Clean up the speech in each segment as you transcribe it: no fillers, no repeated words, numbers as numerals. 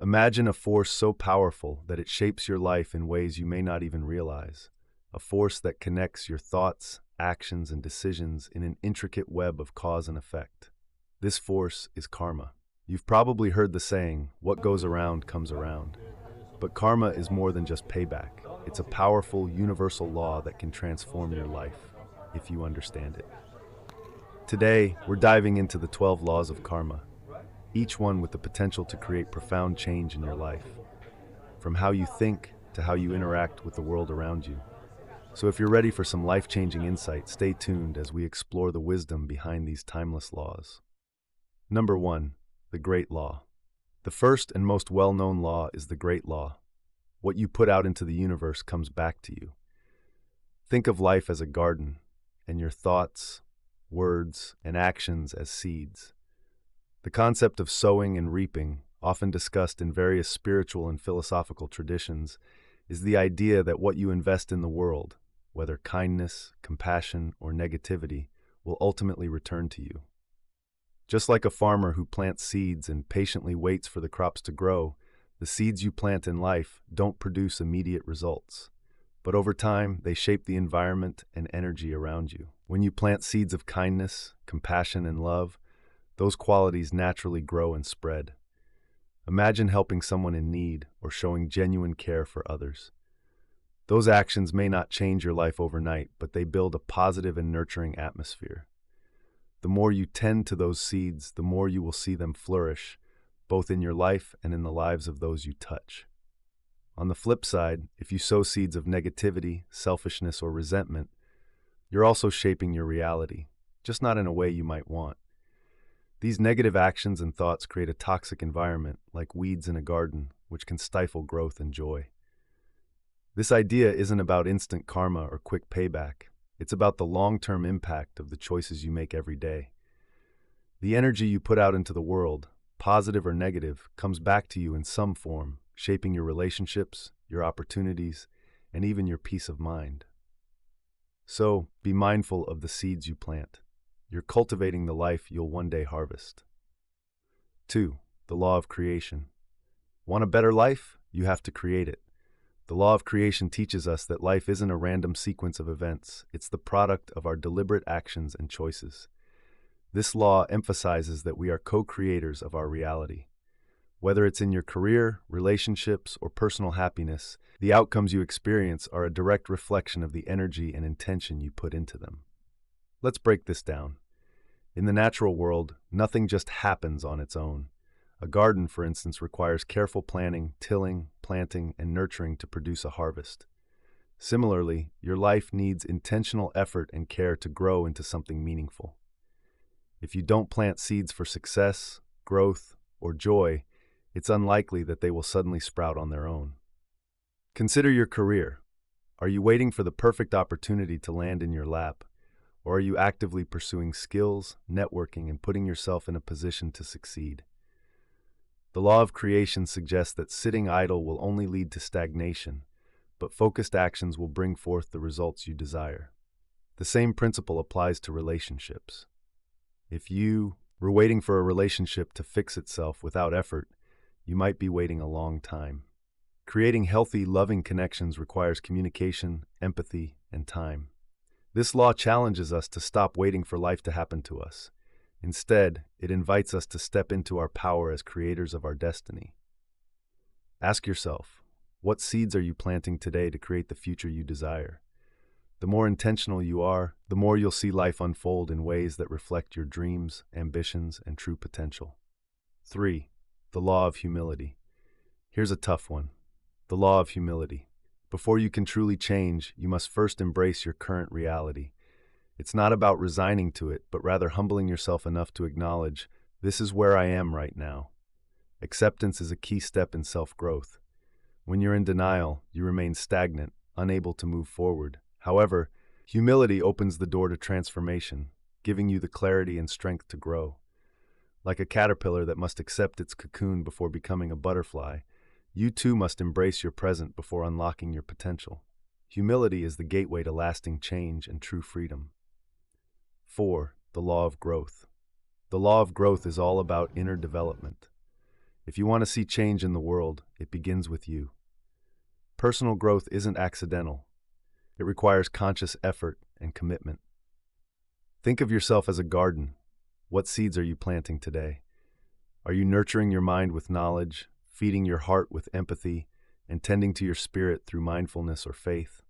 Imagine a force so powerful that it shapes your life in ways you may not even realize. A force that connects your thoughts, actions, and decisions in an intricate web of cause and effect. This force is karma. You've probably heard the saying, what goes around comes around. But karma is more than just payback. It's a powerful, universal law that can transform your life, if you understand it. Today, we're diving into the 12 laws of karma, each one with the potential to create profound change in your life, from how you think to how you interact with the world around you. So if you're ready for some life-changing insight, stay tuned as we explore the wisdom behind these timeless laws. Number 1. The Great Law. The first and most well-known law is the Great Law. What you put out into the universe comes back to you. Think of life as a garden, and your thoughts, words, and actions as seeds. The concept of sowing and reaping, often discussed in various spiritual and philosophical traditions, is the idea that what you invest in the world, whether kindness, compassion, or negativity, will ultimately return to you. Just like a farmer who plants seeds and patiently waits for the crops to grow, the seeds you plant in life don't produce immediate results. But over time, they shape the environment and energy around you. When you plant seeds of kindness, compassion, and love, those qualities naturally grow and spread. Imagine helping someone in need or showing genuine care for others. Those actions may not change your life overnight, but they build a positive and nurturing atmosphere. The more you tend to those seeds, the more you will see them flourish, both in your life and in the lives of those you touch. On the flip side, if you sow seeds of negativity, selfishness, or resentment, you're also shaping your reality, just not in a way you might want. These negative actions and thoughts create a toxic environment, like weeds in a garden, which can stifle growth and joy. This idea isn't about instant karma or quick payback. It's about the long-term impact of the choices you make every day. The energy you put out into the world, positive or negative, comes back to you in some form, shaping your relationships, your opportunities, and even your peace of mind. So, be mindful of the seeds you plant. You're cultivating the life you'll one day harvest. 2. The law of creation. Want a better life? You have to create it. The law of creation teaches us that life isn't a random sequence of events. It's the product of our deliberate actions and choices. This law emphasizes that we are co-creators of our reality. Whether it's in your career, relationships, or personal happiness, the outcomes you experience are a direct reflection of the energy and intention you put into them. Let's break this down. In the natural world, nothing just happens on its own. A garden, for instance, requires careful planning, tilling, planting, and nurturing to produce a harvest. Similarly, your life needs intentional effort and care to grow into something meaningful. If you don't plant seeds for success, growth, or joy, it's unlikely that they will suddenly sprout on their own. Consider your career. Are you waiting for the perfect opportunity to land in your lap? Or are you actively pursuing skills, networking, and putting yourself in a position to succeed? The law of creation suggests that sitting idle will only lead to stagnation, but focused actions will bring forth the results you desire. The same principle applies to relationships. If you were waiting for a relationship to fix itself without effort, you might be waiting a long time. Creating healthy, loving connections requires communication, empathy, and time. This law challenges us to stop waiting for life to happen to us. Instead, it invites us to step into our power as creators of our destiny. Ask yourself, what seeds are you planting today to create the future you desire? The more intentional you are, the more you'll see life unfold in ways that reflect your dreams, ambitions, and true potential. 3. The law of humility. Here's a tough one. The law of humility. Before you can truly change, you must first embrace your current reality. It's not about resigning to it, but rather humbling yourself enough to acknowledge, this is where I am right now. Acceptance is a key step in self-growth. When you're in denial, you remain stagnant, unable to move forward. However, humility opens the door to transformation, giving you the clarity and strength to grow. Like a caterpillar that must accept its cocoon before becoming a butterfly, you too must embrace your present before unlocking your potential. Humility is the gateway to lasting change and true freedom. 4. The law of growth. The law of growth is all about inner development. If you want to see change in the world, it begins with you. Personal growth isn't accidental. It requires conscious effort and commitment. Think of yourself as a garden. What seeds are you planting today? Are you nurturing your mind with knowledge, feeding your heart with empathy, and tending to your spirit through mindfulness or faith?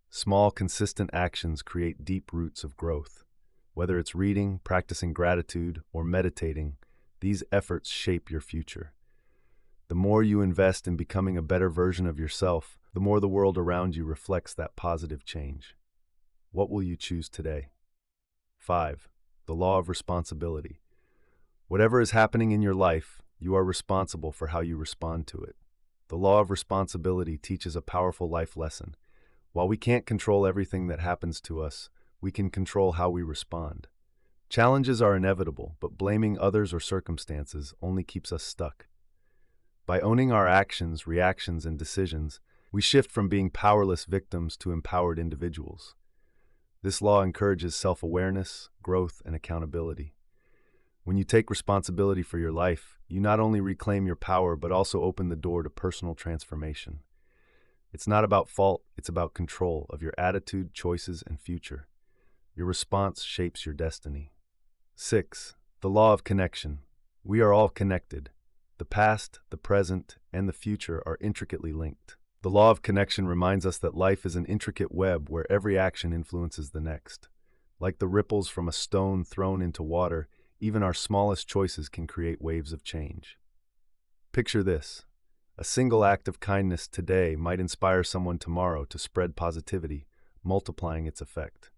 Small, consistent actions create deep roots of growth. Whether it's reading, practicing gratitude, or meditating, these efforts shape your future. The more you invest in becoming a better version of yourself, the more the world around you reflects that positive change. What will you choose today? 5. The law of responsibility. Whatever is happening in your life, you are responsible for how you respond to it. The law of responsibility teaches a powerful life lesson. While we can't control everything that happens to us, we can control how we respond. Challenges are inevitable, but blaming others or circumstances only keeps us stuck. By owning our actions, reactions, and decisions, we shift from being powerless victims to empowered individuals. This law encourages self-awareness, growth, and accountability. When you take responsibility for your life, you not only reclaim your power but also open the door to personal transformation. It's not about fault, it's about control of your attitude, choices, and future. Your response shapes your destiny. 6. The law of connection. We are all connected. The past, the present, and the future are intricately linked. The law of connection reminds us that life is an intricate web where every action influences the next. Like the ripples from a stone thrown into water, even our smallest choices can create waves of change. Picture this. A single act of kindness today might inspire someone tomorrow to spread positivity, multiplying its effect.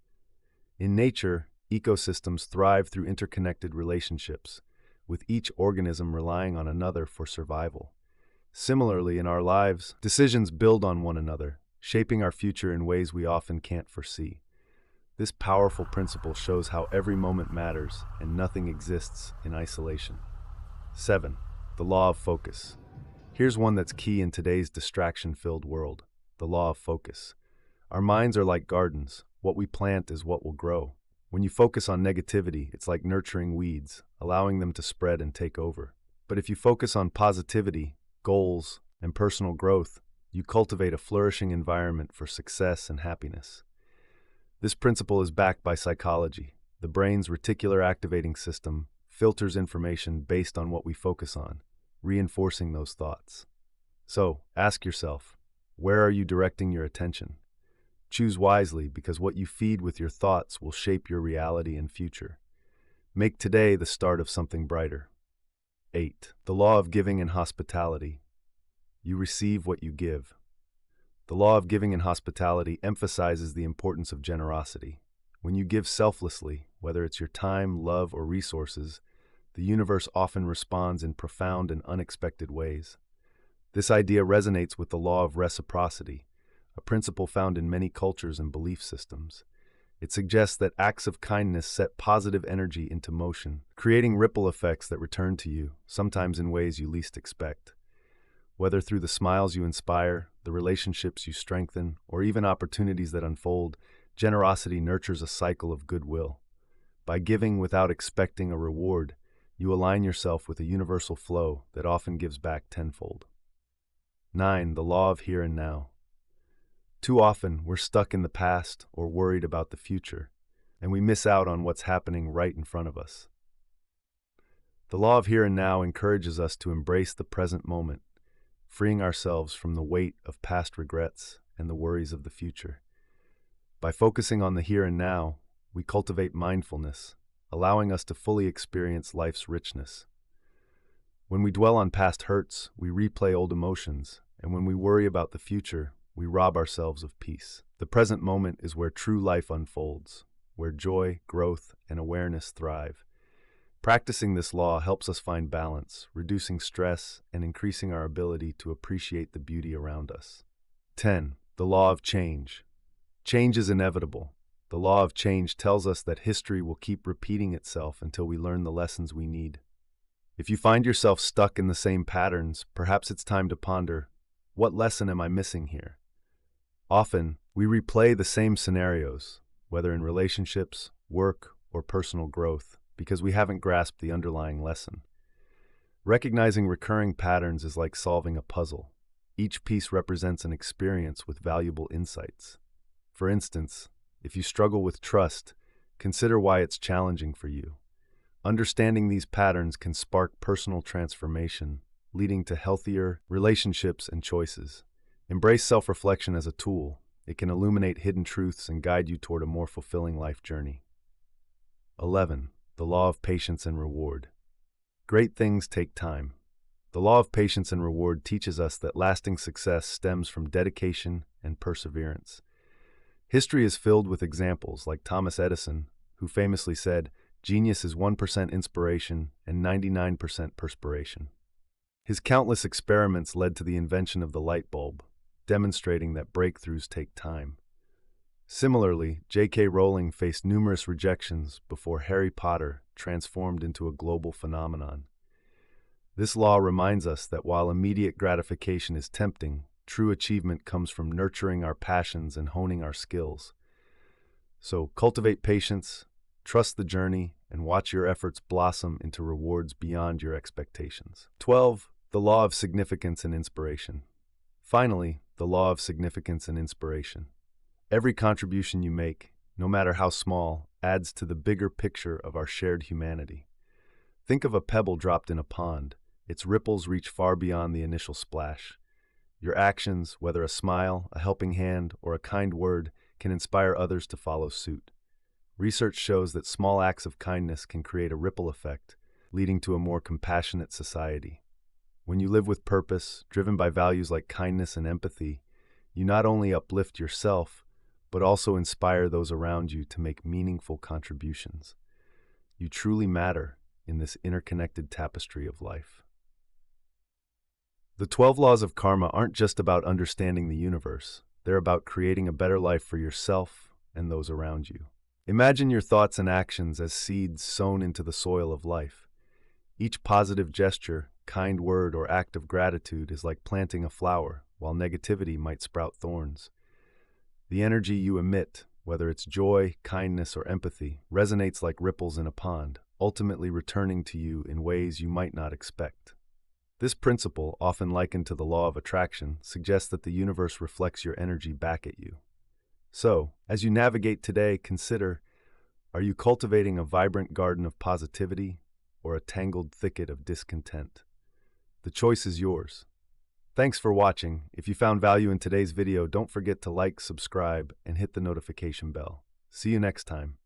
In nature, ecosystems thrive through interconnected relationships, with each organism relying on another for survival. Similarly, in our lives, decisions build on one another, shaping our future in ways we often can't foresee. This powerful principle shows how every moment matters and nothing exists in isolation. 7. The law of focus. Here's one that's key in today's distraction-filled world: the law of focus. Our minds are like gardens. What we plant is what will grow. When you focus on negativity, it's like nurturing weeds, allowing them to spread and take over. But if you focus on positivity, goals, and personal growth, you cultivate a flourishing environment for success and happiness. This principle is backed by psychology. The brain's reticular activating system filters information based on what we focus on, reinforcing those thoughts. So, ask yourself, where are you directing your attention? Choose wisely, because what you feed with your thoughts will shape your reality and future. Make today the start of something brighter. 8. The law of giving and hospitality. You receive what you give. The law of giving and hospitality emphasizes the importance of generosity. When you give selflessly, whether it's your time, love, or resources, the universe often responds in profound and unexpected ways. This idea resonates with the law of reciprocity, a principle found in many cultures and belief systems. It suggests that acts of kindness set positive energy into motion, creating ripple effects that return to you, sometimes in ways you least expect. Whether through the smiles you inspire, the relationships you strengthen, or even opportunities that unfold, generosity nurtures a cycle of goodwill. By giving without expecting a reward, you align yourself with a universal flow that often gives back tenfold. 9. The law of here and now. Too often, we're stuck in the past or worried about the future, and we miss out on what's happening right in front of us. The law of here and now encourages us to embrace the present moment, freeing ourselves from the weight of past regrets and the worries of the future. By focusing on the here and now, we cultivate mindfulness, allowing us to fully experience life's richness. When we dwell on past hurts, we replay old emotions, and when we worry about the future, we rob ourselves of peace. The present moment is where true life unfolds, where joy, growth, and awareness thrive. Practicing this law helps us find balance, reducing stress, and increasing our ability to appreciate the beauty around us. 10. The law of change. Change is inevitable. The law of change tells us that history will keep repeating itself until we learn the lessons we need. If you find yourself stuck in the same patterns, perhaps it's time to ponder, what lesson am I missing here? Often, we replay the same scenarios, whether in relationships, work, or personal growth, because we haven't grasped the underlying lesson. Recognizing recurring patterns is like solving a puzzle. Each piece represents an experience with valuable insights. For instance, if you struggle with trust, consider why it's challenging for you. Understanding these patterns can spark personal transformation, leading to healthier relationships and choices. Embrace self-reflection as a tool. It can illuminate hidden truths and guide you toward a more fulfilling life journey. 11. The law of patience and reward. Great things take time. The law of patience and reward teaches us that lasting success stems from dedication and perseverance. History is filled with examples like Thomas Edison, who famously said, "Genius is 1% inspiration and 99% perspiration." His countless experiments led to the invention of the light bulb, demonstrating that breakthroughs take time. Similarly, J.K. Rowling faced numerous rejections before Harry Potter transformed into a global phenomenon. This law reminds us that while immediate gratification is tempting, true achievement comes from nurturing our passions and honing our skills. So, cultivate patience, trust the journey, and watch your efforts blossom into rewards beyond your expectations. 12. The law of significance and inspiration. Finally, the law of significance and inspiration. Every contribution you make, no matter how small, adds to the bigger picture of our shared humanity. Think of a pebble dropped in a pond. Its ripples reach far beyond the initial splash. Your actions, whether a smile, a helping hand, or a kind word, can inspire others to follow suit. Research shows that small acts of kindness can create a ripple effect, leading to a more compassionate society. When you live with purpose, driven by values like kindness and empathy, you not only uplift yourself, but also inspire those around you to make meaningful contributions. You truly matter in this interconnected tapestry of life. The 12 laws of karma aren't just about understanding the universe. They're about creating a better life for yourself and those around you. Imagine your thoughts and actions as seeds sown into the soil of life. Each positive gesture, kind word, or act of gratitude is like planting a flower, while negativity might sprout thorns. The energy you emit, whether it's joy, kindness, or empathy, resonates like ripples in a pond, ultimately returning to you in ways you might not expect. This principle, often likened to the law of attraction, suggests that the universe reflects your energy back at you. So, as you navigate today, consider, are you cultivating a vibrant garden of positivity or a tangled thicket of discontent? The choice is yours. Thanks for watching. If you found value in today's video, don't forget to like, subscribe, and hit the notification bell. See you next time.